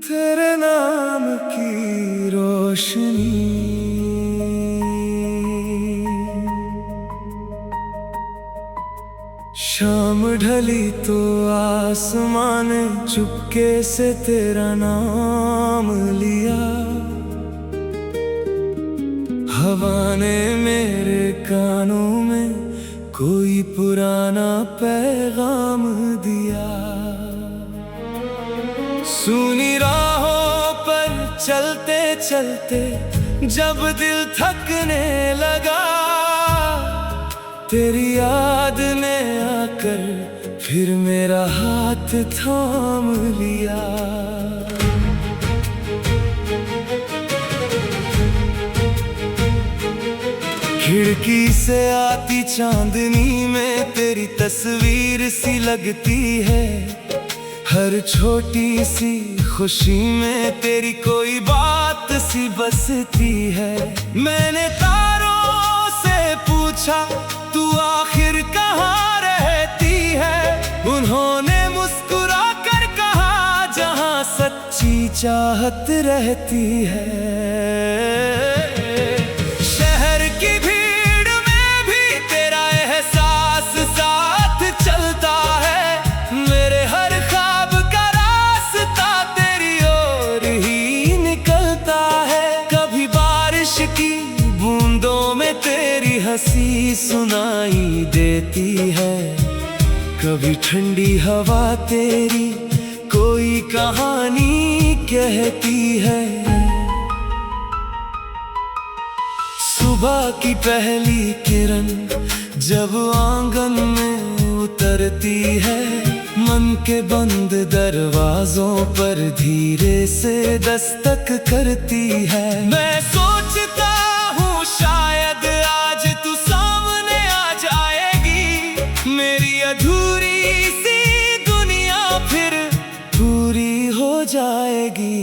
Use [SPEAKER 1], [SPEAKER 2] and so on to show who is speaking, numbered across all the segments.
[SPEAKER 1] तेरे नाम की रोशनी शाम ढली तो आसमान ने चुपके से तेरा नाम लिया। हवा ने मेरे कानों में कोई पुराना पैगाम दिया। सुनी राहों पर चलते चलते जब दिल थकने लगा, तेरी याद ने आकर फिर मेरा हाथ थाम लिया। खिड़की से आती चांदनी में तेरी तस्वीर सी लगती है। हर छोटी सी खुशी में तेरी कोई बात सी बसती है। मैंने तारों से पूछा तू आखिर कहाँ रहती है। उन्होंने मुस्कुरा कर कहा जहाँ सच्ची चाहत रहती है। शहर की भीड़ में भी तेरा एहसास साथ चलता है। मेरे हर ख्वाब का रास्ता तेरी ओर ही निकलता है। कभी बारिश की बूंदों में तेरी हंसी सुनाई देती है। कभी ठंडी हवा तेरी कोई कहानी कहती है। सुबह की पहली किरण जब आंगन में उतरती है, मन के बंद दरवाजों पर धीरे से दस्तक करती है। मैं सोचता हूँ शायद आज तू सामने आ जाएगी। मेरी अधूरी सी दुनिया फिर पूरी हो जाएगी।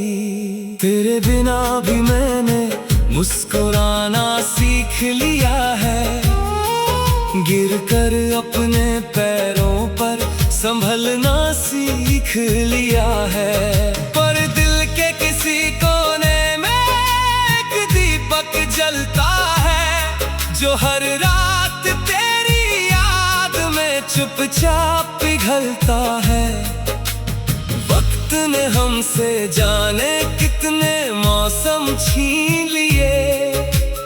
[SPEAKER 1] तेरे बिना भी मैंने मुस्कुराना सीख लिया है। गिरकर अपने पैरों पर संभलना सीख लिया है। पर दिल के किसी कोने में एक दीपक जलता है, जो हर रात तेरी याद में चुपचाप पिघलता है। वक्त ने हमसे जाने कितने मौसम छीन लिए।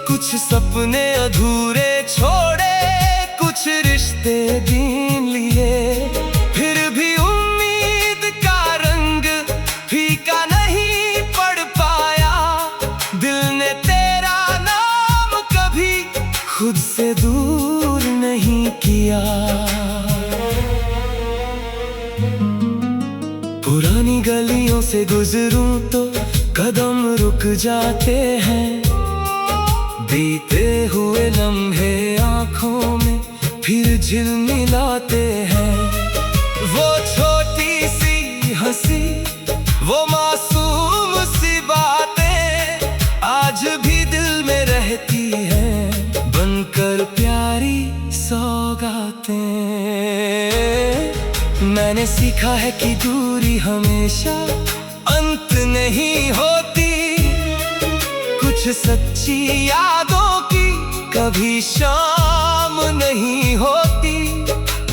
[SPEAKER 1] कुछ सपने अधूरे छोड़े, कुछ रिश्ते छीन लिए। फिर भी उम्मीद का रंग फीका नहीं पड़ पाया। दिल ने तेरा नाम कभी खुद से दूर नहीं किया। पुरानी गलियों से गुजरूं तो कदम रुक जाते हैं। बीते हुए लम्हे आंखों में फिर झिलमिलाते हैं। वो छोटी सी हंसी, वो मासूम सी बातें आज भी दिल में रहती हैं, बनकर प्यारी सौगातें। मैंने सीखा है कि दूरी हमेशा अंत नहीं होती। कुछ सच्ची यादों की कभी शाम नहीं होती।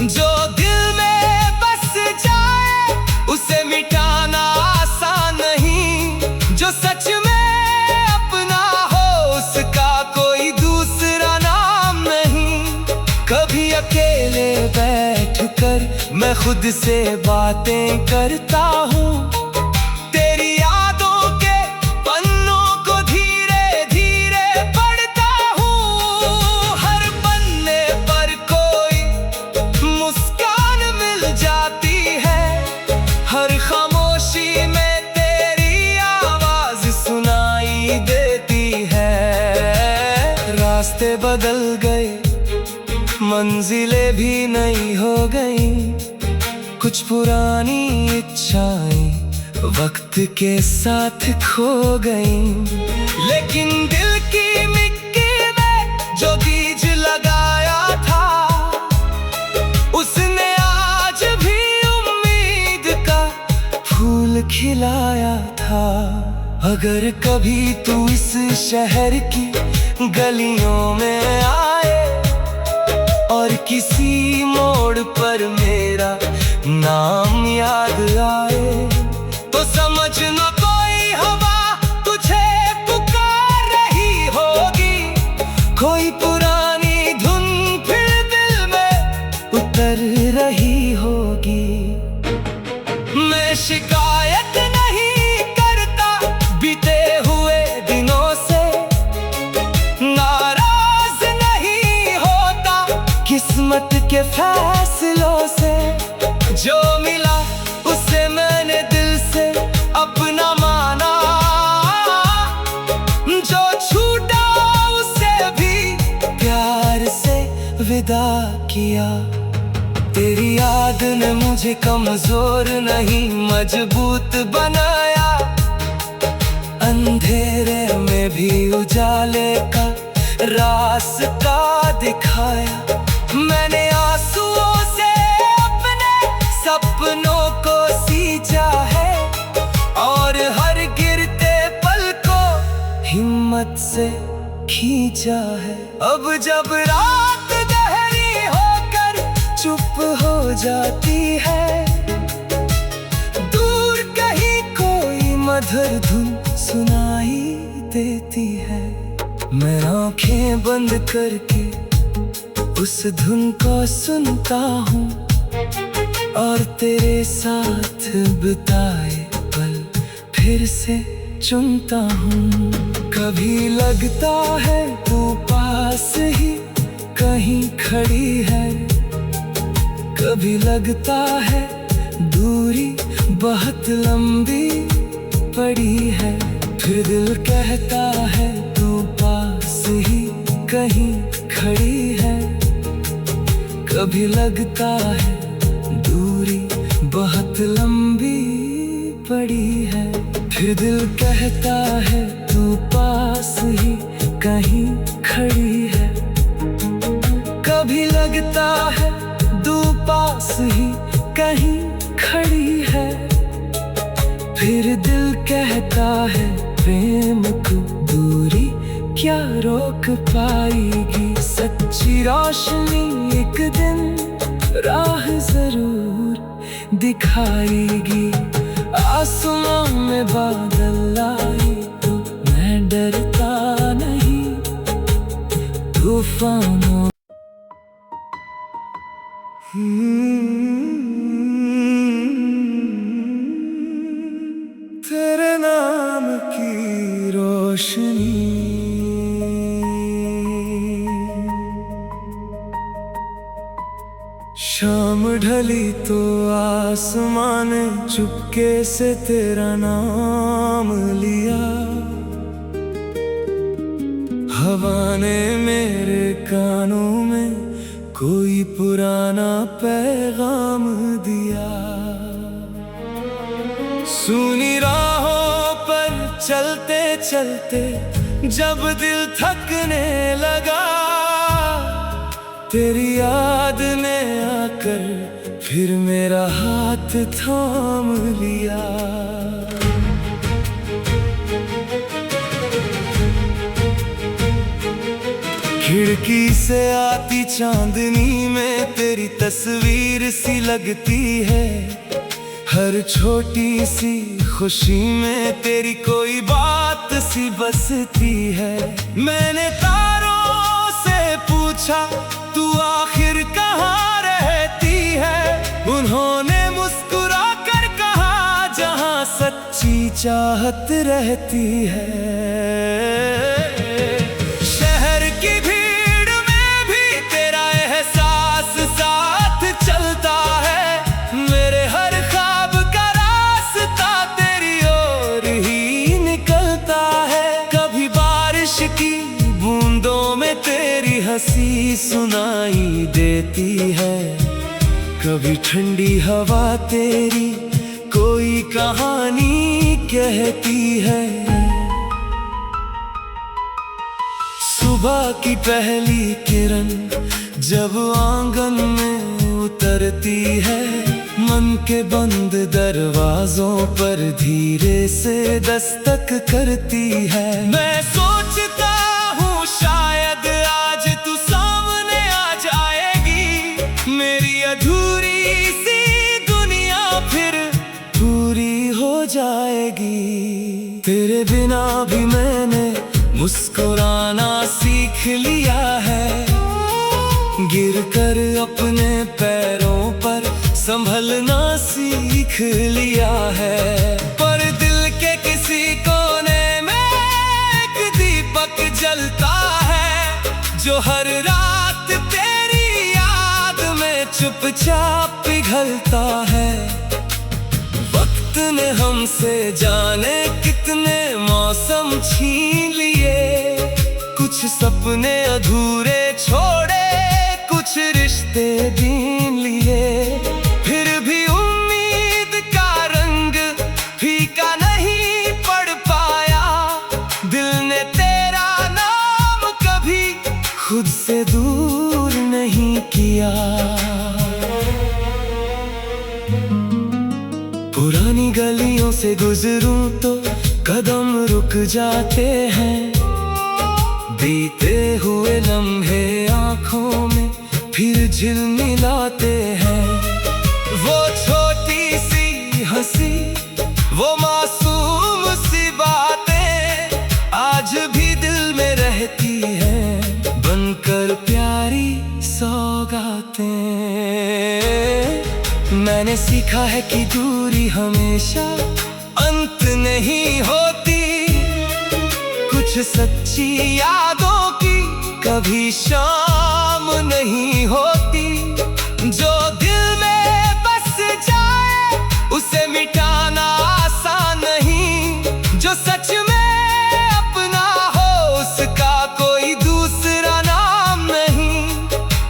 [SPEAKER 1] जो दिल में बस जाए उसे मिटाना आसान नहीं। जो सच में अपना हो उसका कोई दूसरा नाम नहीं। कभी अकेले बैठकर मैं खुद से बातें करता हूँ। तेरी यादों के पन्नों को धीरे धीरे पढ़ता हूँ। हर पन्ने पर कोई मुस्कान मिल जाती है। हर खामोशी में तेरी आवाज सुनाई देती है। रास्ते बदल गए, मंजिलें भी नई हो गई। कुछ पुरानी इच्छाएं वक्त के साथ खो गई। लेकिन दिल की मिट्टी में जो बीज लगाया था उसने खिलाया था। अगर कभी तू इस शहर की गलियों में आए और किसी मोड़ पर मेरा नाम याद आए, तो समझना कोई हवा तुझे पुकार रही होगी। कोई पुरानी धुन फिर दिल में उतर रही होगी। मैं शिकायत नहीं करता बीते हुए दिनों से, नाराज नहीं होता किस्मत के फैसलों से। जो मिला उसे मैंने दिल से अपना माना, जो छूटा उसे भी प्यार से विदा किया। तेरी याद ने मुझे कमजोर नहीं मजबूत बनाया। अंधेरे में भी उजाले का रास्ता दिखाया। मैंने आंसुओं से अपने सपनों को सींचा है और हर गिरते पल को हिम्मत से खींचा है। अब जब रात गहरी होकर चुप हो जाती है, दूर कहीं कोई मधुर धुन सुनाई देती है। मैं आंखें बंद करके उस धुन को सुनता हूँ और तेरे साथ बिताए पल फिर से चुनता हूँ। कभी लगता है तू पास ही कहीं खड़ी है, कभी लगता है दूरी बहुत लंबी पड़ी है। फिर दिल कहता है तू पास ही कहीं खड़ी है, कभी लगता है दूरी बहुत लंबी पड़ी है। फिर दिल कहता है तू पास ही कहीं खड़ी है, कभी लगता है तू पास ही कहीं खड़ी है। फिर दिल कहता है प्रेम को दूरी क्या रोक पाएगी। सच्ची रोशनी एक दिन राह जरूर दिखाएगी। आसमां में बादल आए तो मैं डरता नहीं, तूफानों तेरे नाम की रोशनी। शाम ढली तो आसमां ने चुपके से तेरा नाम लिया। हवा ने मेरे कानों में कोई पुराना पैगाम दिया। सुनी राहों पर चलते चलते जब दिल थकने लगा, तेरी याद ने आकर फिर मेरा हाथ थाम लिया। खिड़की से आती चांदनी में तेरी तस्वीर सी लगती है। हर छोटी सी खुशी में तेरी कोई बात सी बसती है। मैंने तारों से पूछा तू आखिर कहाँ रहती है। उन्होंने मुस्कुरा कर कहा जहाँ सच्ची चाहत रहती है। शहर की भीड़ में भी तेरा एहसास साथ चलता है। मेरे हर ख्वाब का रास्ता तेरी ओर ही निकलता है। कभी बारिश की बूंदों में तेरी हंसी सुनाई देती है, कभी ठंडी हवा तेरी कोई कहानी कहती है। सुबह की पहली किरण जब आंगन में उतरती है, मन के बंद दरवाजों पर धीरे से दस्तक करती है। मैं सोचता हूँ शायद आज तू सामने आ जाएगी, मेरी अधूरी सी दुनिया फिर पूरी हो जाएगी। तेरे बिना भी मैंने मुस्कुराना सीख लिया है, गिरकर अपने पैरों पर संभलना सीख लिया है। पर दिल के किसी कोने में एक दीपक जलता है, जो हर रात तेरी याद में चुपचाप पिघलता है। वक्त ने हमसे जाने कितने मौसम छीन लिए, कुछ सपने अधूरे छोड़े, कुछ रिश्ते बीन लिए। फिर भी उम्मीद का रंग फीका नहीं पड़ पाया, दिल ने तेरा नाम कभी खुद से दूर नहीं किया। पुरानी गलियों से गुजरूं तो कदम रुक जाते हैं, बीते हुए लम्हे आंखों में फिर झिलमिलाते हैं। वो छोटी सी हंसी, वो मासूम सी बातें आज भी दिल में रहती हैं, बनकर प्यारी सौगातें। मैंने सीखा है कि दूरी हमेशा अंत नहीं होती, कुछ सच्ची यादों की कभी शाम नहीं होती। जो दिल में बस जाए उसे मिटाना आसान नहीं, जो सच में अपना हो उसका कोई दूसरा नाम नहीं।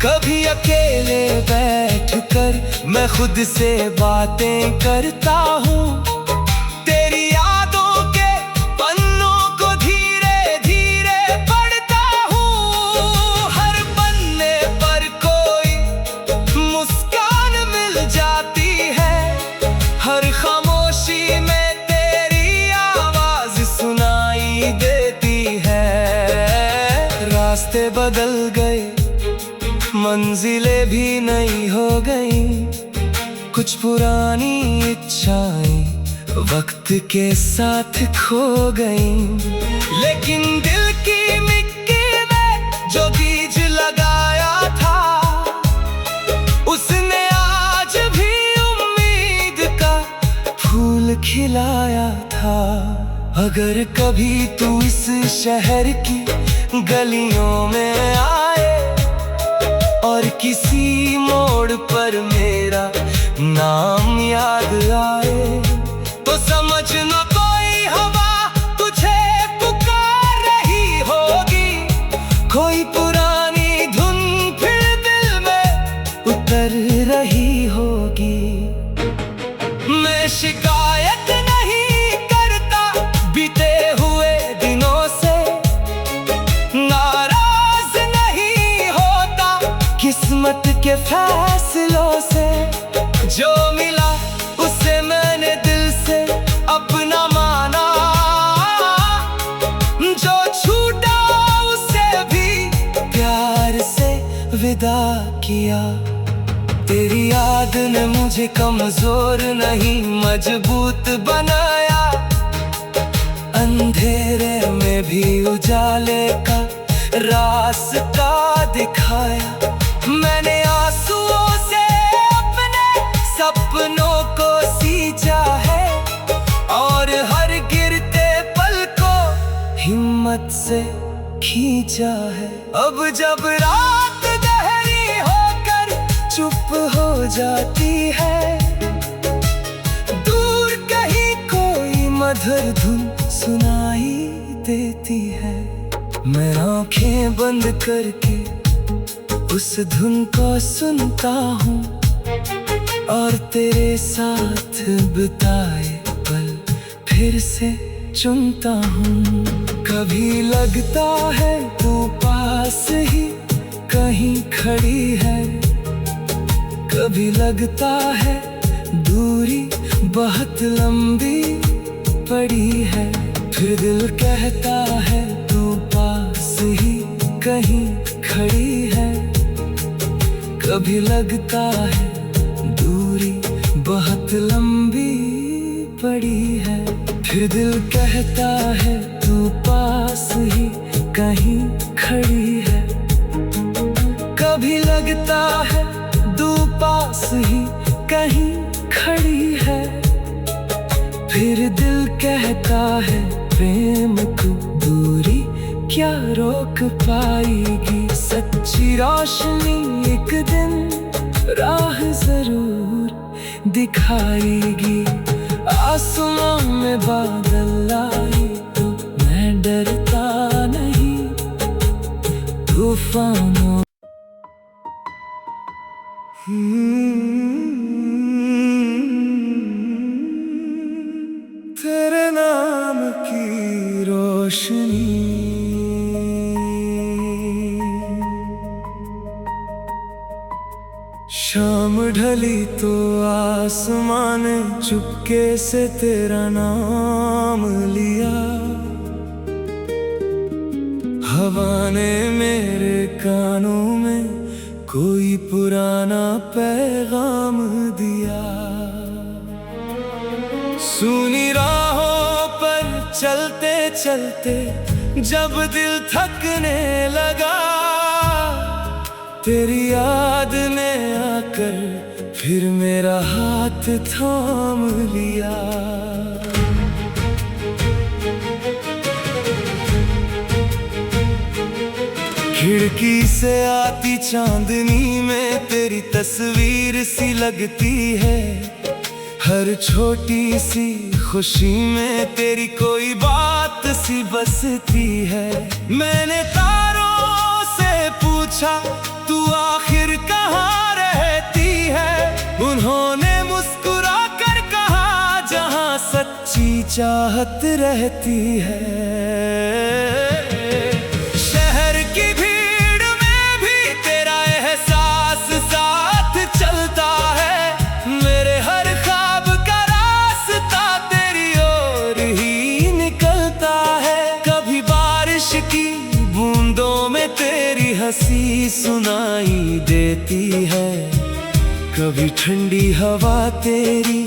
[SPEAKER 1] कभी अकेले बैठकर मैं खुद से बातें करता हूँ, तेरी यादों के पन्नों को धीरे धीरे पढ़ता हूँ। हर पन्ने पर कोई मुस्कान मिल जाती है, हर खामोशी में तेरी आवाज सुनाई देती है। रास्ते बदल गए, मंजिलें भी नई हो गई, कुछ पुरानी इच्छाएं वक्त के साथ खो गई। लेकिन दिल की मिट्टी में जो बीज लगाया था, उसने आज भी उम्मीद का फूल खिलाया था। अगर कभी तू इस शहर की गलियों में आए और किसी मोड़ पर मेरा नाम याद आए, तो समझ लो कोई हवा तुझे पुकार रही होगी, कोई पुरानी धुन फिर दिल में उतर रही होगी। मैं शिकायत नहीं करता बीते हुए दिनों से, नाराज नहीं होता किस्मत के फैसलों से। जो मिला उसे मैंने दिल से अपना माना, जो छूटा उसे भी प्यार से विदा किया। तेरी याद ने मुझे कमजोर नहीं मजबूत बनाया, अंधेरे में भी उजाले का रास्ता दिखाया। मैंने आंसुओं से अपने सपनों को सींचा है, और हर गिरते पल को हिम्मत से खींचा है। अब जब रात गहरी होकर चुप हो जाती है, दूर कहीं कोई मधुर धुन सुनाई देती है, मैं आंखें बंद करके उस धुन को सुनता हूँ, और तेरे साथ बिताए पल फिर से चुनता हूँ। कभी लगता है तू पास ही कहीं खड़ी है, कभी लगता है दूरी बहुत लंबी पड़ी है। फिर दिल कहता है तू पास ही कहीं खड़ी है। कभी लगता है दूरी बहुत लंबी पड़ी है। फिर दिल कहता है तू पास ही कहीं खड़ी है। कभी लगता है तू पास ही कहीं खड़ी है। फिर दिल कहता है प्रेम को दूरी क्या रोक पाएगी। सच्ची रोशनी एक दिन राह जरूर दिखाएगी। आसमां में बादल आए तो मैं डरता नहीं तूफानों। तेरे नाम की रोशनी शाम ढली तो आसमान ने चुपके से तेरा नाम लिया। हवा ने मेरे कानों में कोई पुराना पैगाम दिया। सुनी राहों पर चलते चलते जब दिल थकने लगा, तेरी याद ने आकर फिर मेरा हाथ थाम लिया। खिड़की से आती चांदनी में तेरी तस्वीर सी लगती है। हर छोटी सी खुशी में तेरी कोई बात सी बसती है। मैंने तारों से पूछा तू आखिर कहाँ रहती है। उन्होंने मुस्कुरा कर कहा जहाँ सच्ची चाहत रहती है। शहर की भीड़ में भी तेरा एहसास साथ चलता है। मेरे हर ख्वाब का रास्ता तेरी ओर ही निकलता है। कभी बारिश की बूंदों में तेरी हंसी सुनाई देती है। कभी ठंडी हवा तेरी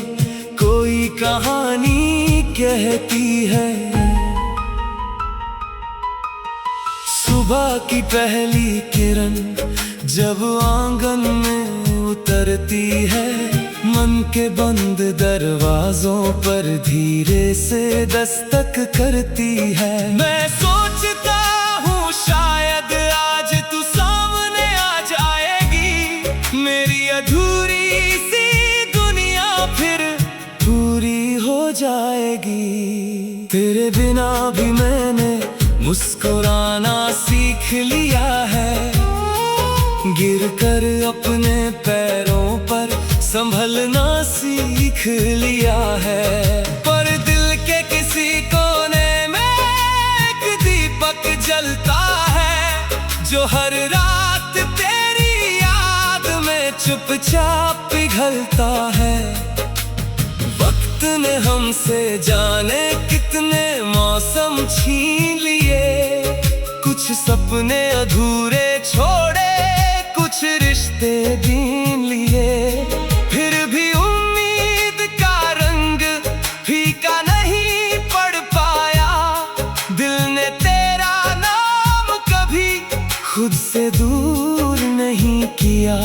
[SPEAKER 1] कोई कहानी कहती है। सुबह की पहली किरण जब आंगन में उतरती है, मन के बंद दरवाजों पर धीरे से दस्तक करती है। मैं सोचता हूँ शायद आज तू सामने आ जाएगी। मेरी अधूरी सी दुनिया फिर पूरी हो जाएगी। तेरे बिना भी मैंने मुस्कुराना सीख लिया है। गिरकर अपने पैरों पर संभलना सीख लिया है। पर दिल के किसी कोने में एक दीपक जलता है, जो हर रात तेरी याद में चुपचाप पिघलता है। वक्त ने हमसे जाने कितने मौसम छीन लिए। कुछ सपने अधूरे छोड़े, कुछ रिश्ते छीन लिए। फिर भी उम्मीद का रंग फीका नहीं पड़ पाया। दिल ने तेरा नाम कभी खुद से दूर नहीं किया।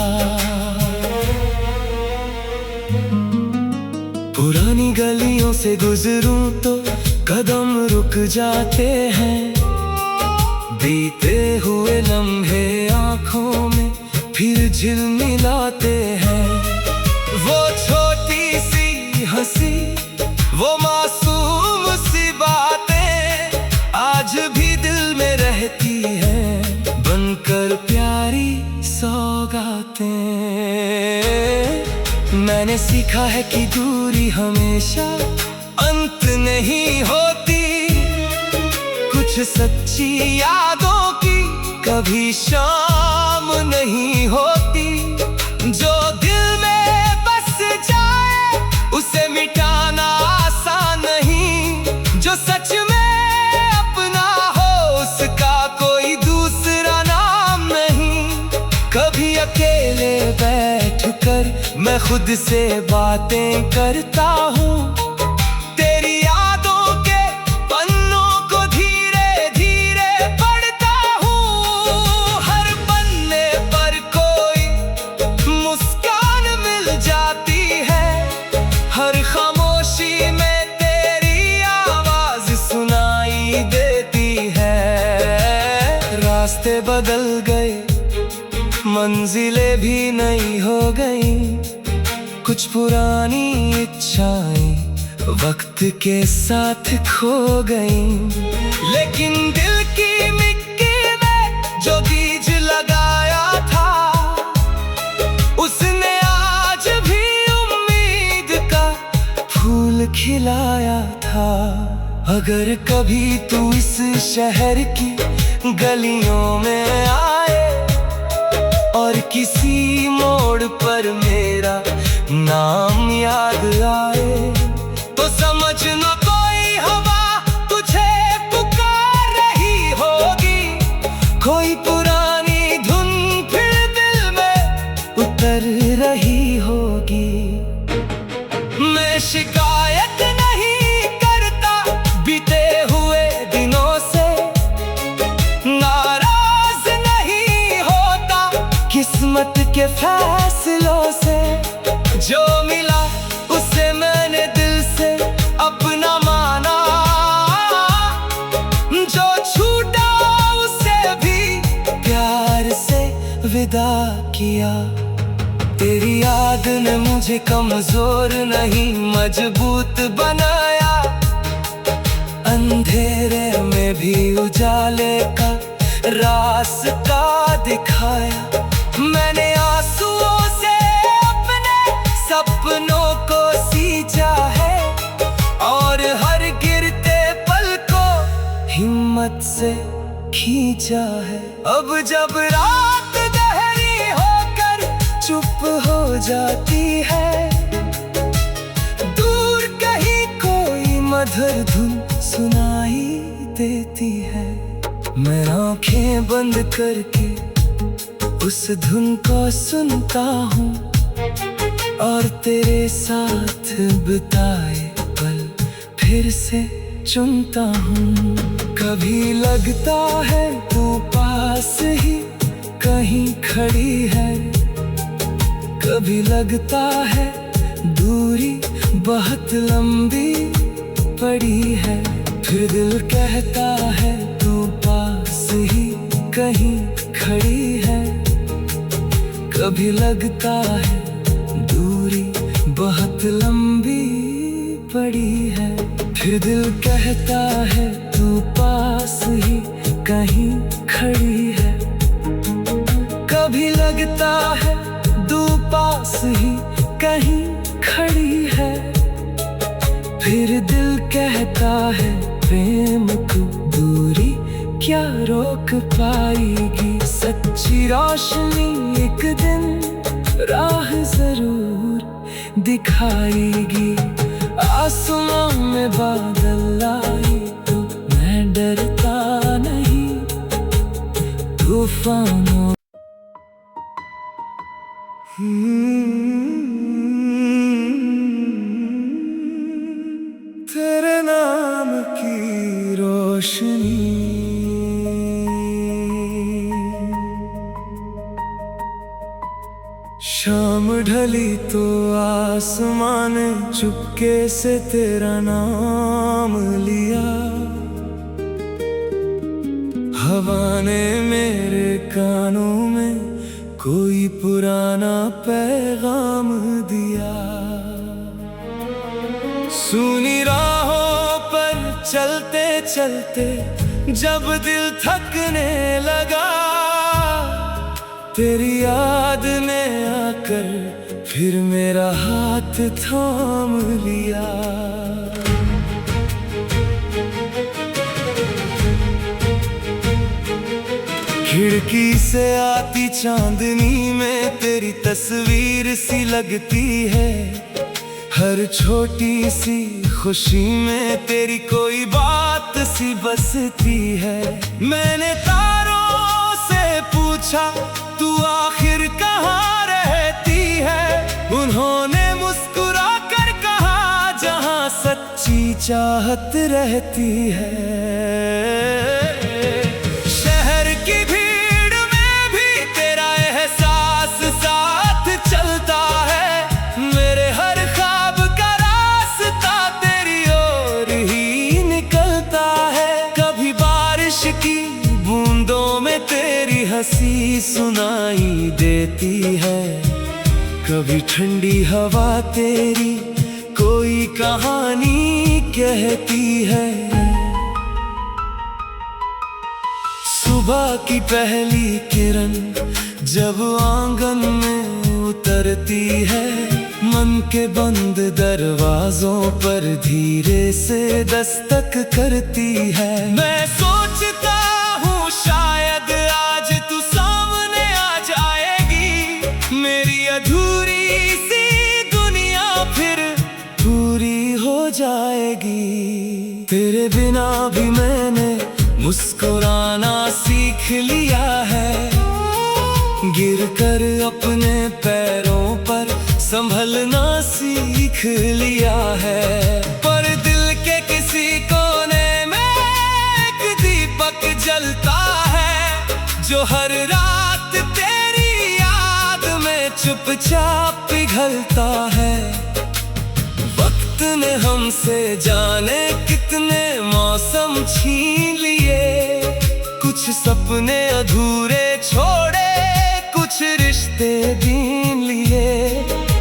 [SPEAKER 1] पुरानी गलियों से गुजरूं तो कदम रुक जाते हैं। बीते हुए लम्हे आँखों में फिर झिलमिलाते हैं। वो छोटी सी हंसी, वो मासूम सी बातें आज भी दिल में रहती हैं, बनकर प्यारी सौगातें। मैंने सीखा है कि दूरी हमेशा अंत नहीं होती। कुछ सच्ची यादों की कभी शाम नहीं होती। जो दिल में बस जाए कभी अकेले बैठकर मैं खुद से बातें करता हूँ। तेरी यादों के पन्नों को धीरे धीरे पढ़ता हूँ। हर पन्ने पर कोई मुस्कान मिल जाती है, हर खामोशी में तेरी आवाज सुनाई देती है। रास्ते बदल गए, मंजिलें भी नई हो गई, कुछ पुरानी इच्छाएं वक्त के साथ खो गई। लेकिन दिल की मिट्टी में जो बीज लगाया था, उसने आज भी उम्मीद का फूल खिलाया था। अगर कभी तू इस शहर की गलियों में आए और किसी मोड़ पर मेरा नाम याद आए, तो समझना कोई हवा तुझे पुकार रही होगी। कोई पुरानी धुन फिर दिल में उतर रही होगी। मैं शिकायत नहीं करता बीते हुए दिनों से, नाराज नहीं होता किस्मत के फैसलों से। जो मिला उसे मैंने दिल से अपना माना, जो छूटा उसे भी प्यार से विदा किया। तेरी याद ने मुझे कमजोर नहीं मजबूत बनाया, अंधेरे में भी उजाले का रास्ता दिखाया। मैंने आंसुओं से अपने सपनों को सींचा है, और हर गिरते पल को हिम्मत से खींचा है। अब जब रात गहरी होकर चुप हो जाती है, दूर कहीं कोई मधुर धुन सुनाई देती है, मैं आंखें बंद करके उस धुन को सुनता हूँ, और तेरे साथ बिताए पल फिर से चुनता हूँ। कभी लगता है तू पास ही कहीं खड़ी है, कभी लगता है दूरी बहुत लंबी पड़ी है। फिर दिल कहता है तू पास ही कहीं खड़ी है, कभी लगता है दूरी बहुत लंबी पड़ी है। फिर दिल कहता है तू पास ही कहीं खड़ी है, कभी लगता है तू पास ही कहीं खड़ी है। फिर दिल कहता है प्रेम को दूरी क्या रोक पाएगी। सच्ची रोशनी एक दिन राह जरूर दिखाएगी। आसमां में बादल आए तो मैं डरता नहीं, तूफानों तेरे नाम की रोशनी। शाम ढली तो आसमान ने चुपके से तेरा नाम लिया। हवा ने मेरे कानों में कोई पुराना पैगाम दिया। सूनी राहों पर चलते चलते जब दिल थकने लगा, तेरी याद ने आकर फिर मेरा हाथ थाम लिया। खिड़की से आती चांदनी में तेरी तस्वीर सी लगती है। हर छोटी सी खुशी में तेरी कोई बात सी बसती है। मैंने तारों से पूछा तू आखिर कहाँ रहती है। उन्होंने मुस्कुरा कर कहा, जहाँ सच्ची चाहत रहती है। शहर की भीड़ में भी तेरा एहसास साथ चलता है। मेरे हर ख्वाब का रास्ता तेरी ओर ही निकलता है। कभी बारिश की बूंदों में तेरी हंसी सुनाई देती है। कभी ठंडी हवा तेरी कोई कहानी कहती है। सुबह की पहली किरण जब आंगन में उतरती है, मन के बंद दरवाजों पर धीरे से दस्तक करती है। मैं सोचता हूँ शायद आज तू सामने आ जाएगी। मेरी अधूरी सी दुनिया फिर पूरी हो जाएगी। तेरे बिना भी मैंने मुस्कुराना सीख लिया है। गिरकर अपने पैरों पर संभलना सीख लिया है। पर दिल के किसी कोने में एक दीपक जलता है, जो हर रात तेरी याद में चुपचाप पिघलता है। वक्त ने हमसे जाने कितने मौसम छीन लिए। कुछ सपने अधूरे छोड़े, कुछ रिश्ते बीन लिए।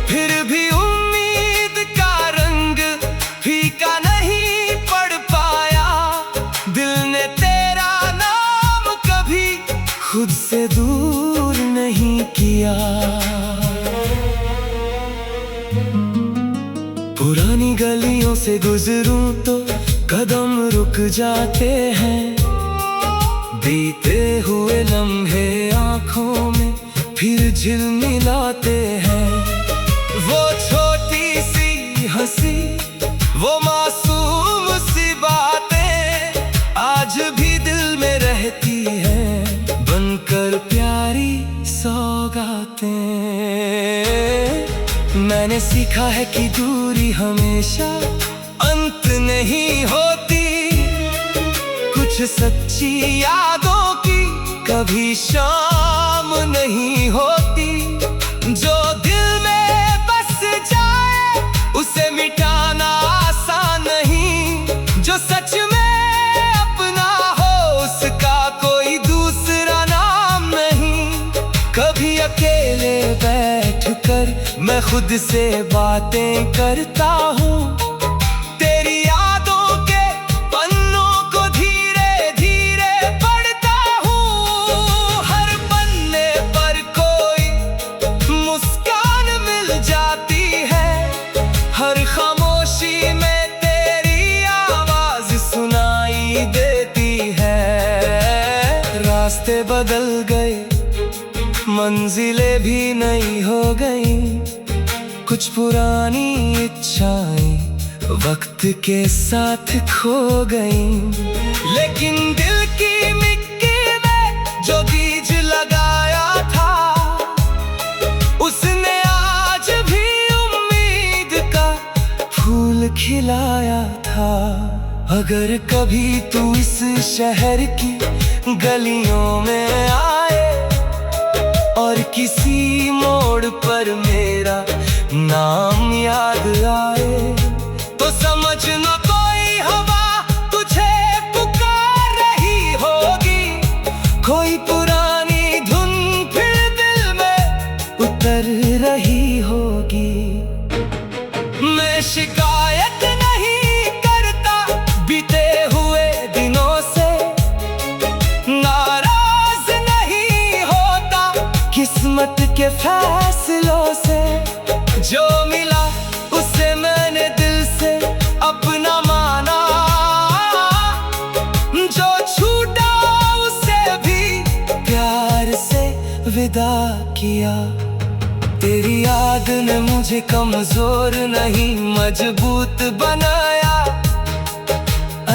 [SPEAKER 1] फिर भी उम्मीद का रंग फीका नहीं पड़ पाया। दिल ने तेरा नाम कभी खुद से दूर नहीं किया। पुरानी गलियों से गुजरूं तो कदम रुक जाते हैं। बीते हुए लम्हे आंखों में फिर झिलमिलाते हैं। वो छोटी सी हंसी, वो मासूम सी बातें आज भी दिल में रहती हैं, बनकर प्यारी सौगातें। मैंने सीखा है कि दूरी हमेशा अंत नहीं होती। कुछ सच्ची यादों की कभी शाम नहीं होती। जो दिल में बस जाए उसे मिटाना आसान नहीं। जो सच में अपना हो उसका कोई दूसरा नाम नहीं। कभी अकेले बैठकर मैं खुद से बातें करता हूँ। तेरी यादों के पन्नों को धीरे धीरे पढ़ता हूँ। हर पन्ने पर कोई मुस्कान मिल जाती है। हर खामोशी में तेरी आवाज सुनाई देती है। रास्ते बदल गए, मंजिलें भी नई हो गई। कुछ पुरानी इच्छाएं वक्त के साथ खो गई। लेकिन दिल की मिट्टी में जो बीज लगाया था, उसने आज भी उम्मीद का फूल खिलाया था। अगर कभी तू इस शहर की गलियों में आए और किसी मोड़ पर मेरा नाम याद आए, तो समझना कोई हवा तुझे पुकार रही होगी। कोई पुरानी धुन फिर दिल में उतर रही होगी। मैं शिकायत नहीं करता बीते हुए दिनों से। नाराज नहीं होता किस्मत के फैसलों से। जो मिला उसे मैंने दिल से अपना माना। जो छूटा उसे भी प्यार से विदा किया। तेरी याद ने मुझे कमजोर नहीं मजबूत बनाया।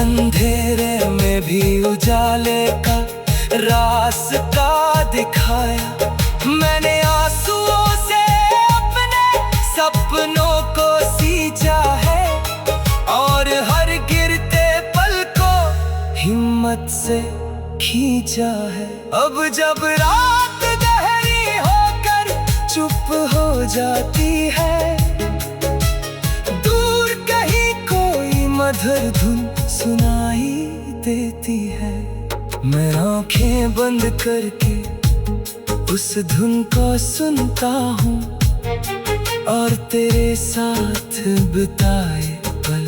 [SPEAKER 1] अंधेरे में भी उजाले का रास्ता दिखाया। मैंने आंसुओं से अपने सपनों को सींचा है और हर गिरते पल को हिम्मत से खींचा है। अब जब रात गहरी होकर चुप हो जाती है, दूर कहीं कोई मधुर धुन सुनाई देती है, मैं आंखें बंद करके उस धुन को सुनता हूँ और तेरे साथ बिताए पल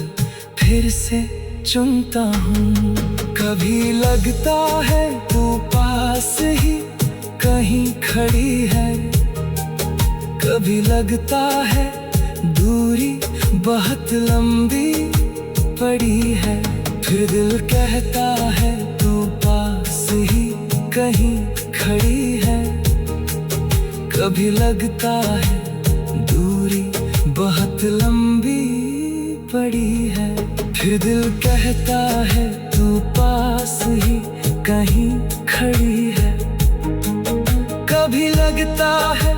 [SPEAKER 1] फिर से चुनता हूँ। कभी लगता है तू पास ही कहीं खड़ी है, कभी लगता है दूरी बहुत लंबी पड़ी है, फिर दिल कहता है तू पास ही कहीं खड़ी है। कभी लगता है दूरी बहुत लंबी पड़ी है, फिर दिल कहता है तू पास ही कहीं खड़ी है। कभी लगता है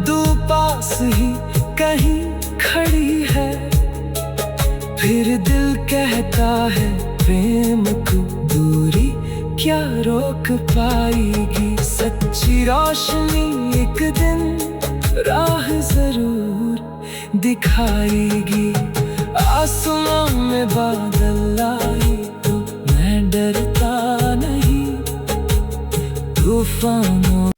[SPEAKER 1] तू पास ही कहीं खड़ी है, फिर दिल कहता है प्रेम को दूरी क्या रोक पाएगी। सच्ची रोशनी एक दिन राह जरूर दिखाएगी। आसमां में बादल आए तो मैं डरता नहीं, तूफानों